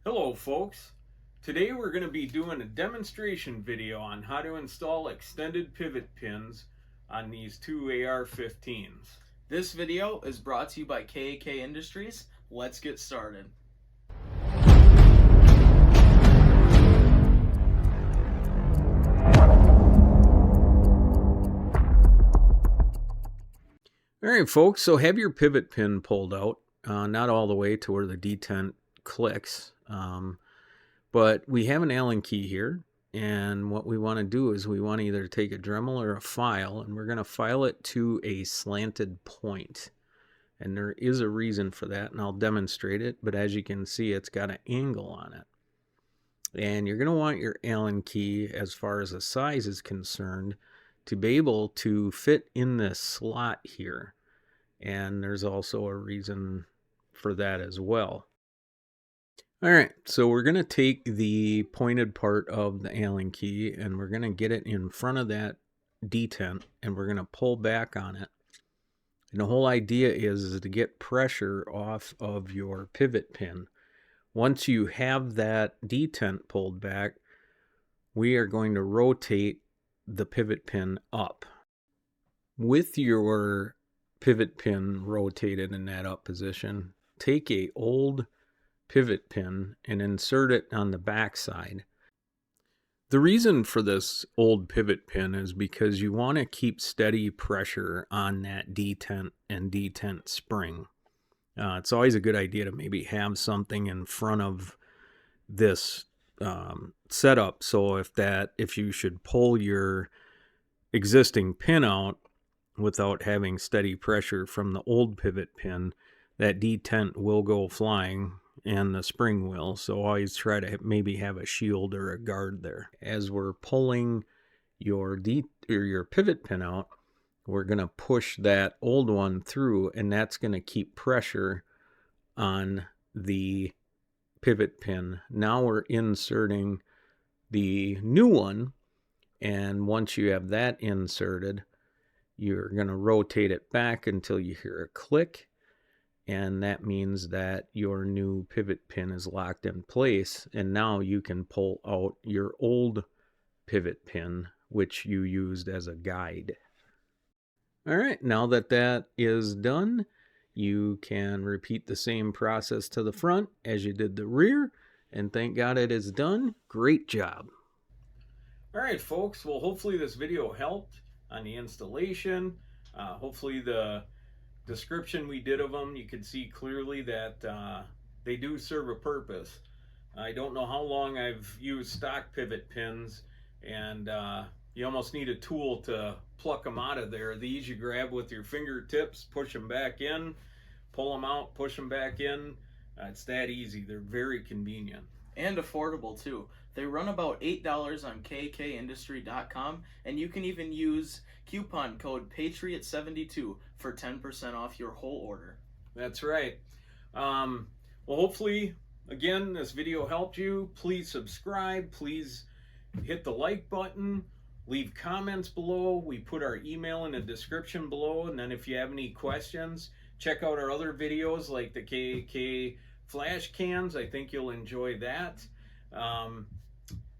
Hello folks, today we're going to be doing a demonstration video on how to install extended pivot pins on these two AR-15s. This video is brought to you by KAK Industries. Let's get started. Alright folks, so have your pivot pin pulled out, not all the way to where the detent clicks, but we have an Allen key here, and what we want to do is we want to either take a Dremel or a file, and we're going to file it to a slanted point. And there is a reason for that, and I'll demonstrate it, but as you can see, it's got an angle on it. And you're going to want your Allen key, as far as the size is concerned, to be able to fit in this slot here. And there's also a reason for that as well. Alright, so we're going to take the pointed part of the Allen key and we're going to get it in front of that detent and we're going to pull back on it. And the whole idea is to get pressure off of your pivot pin. Once you have that detent pulled back, we are going to rotate the pivot pin up. With your pivot pin rotated in that up position, take a old pivot pin and insert it on the back side. The reason for this old pivot pin is because you want to keep steady pressure on that detent and detent spring. It's always a good idea to maybe have something in front of this setup, so if you should pull your existing pin out without having steady pressure from the old pivot pin, that detent will go flying and the spring will. So always try to maybe have a shield or a guard there. As we're pulling your pivot pin out, we're going to push that old one through, and that's going to keep pressure on the pivot pin. Now we're inserting the new one, and once you have that inserted, you're going to rotate it back until you hear a click, and that means that your new pivot pin is locked in place, and now you can pull out your old pivot pin, which you used as a guide. Alright, now that that is done, you can repeat the same process to the front as you did the rear, and thank God it is done. Great job. Alright folks, well hopefully this video helped on the installation. Hopefully the description we did of them, you can see clearly that they do serve a purpose. I don't know how long I've used stock pivot pins, and you almost need a tool to pluck them out of there. These you grab with your fingertips, push them back in, pull them out, push them back in. It's that easy. They're very convenient. And affordable too. They run about $8 on KAKindustry.com, and you can even use coupon code PATRIOT72 for 10% off your whole order. That's right. Well, hopefully, again, this video helped you. Please subscribe. Please hit the like button. Leave comments below. We put our email in the description below, and then if you have any questions, check out our other videos like the KAK flash cans. I think you'll enjoy that.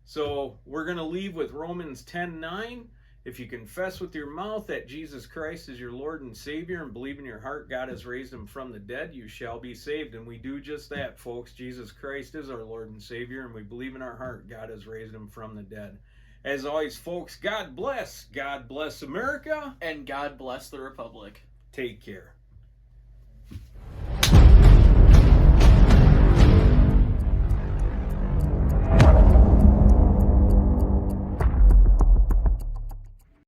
So we're going to leave with Romans 10:9. If you confess with your mouth that Jesus Christ is your Lord and Savior and believe in your heart God has raised him from the dead, you shall be saved. And we do just that, folks. Jesus Christ is our Lord and Savior, and we believe in our heart God has raised him from the dead. As always, folks, God bless. God bless America. And God bless the Republic. Take care.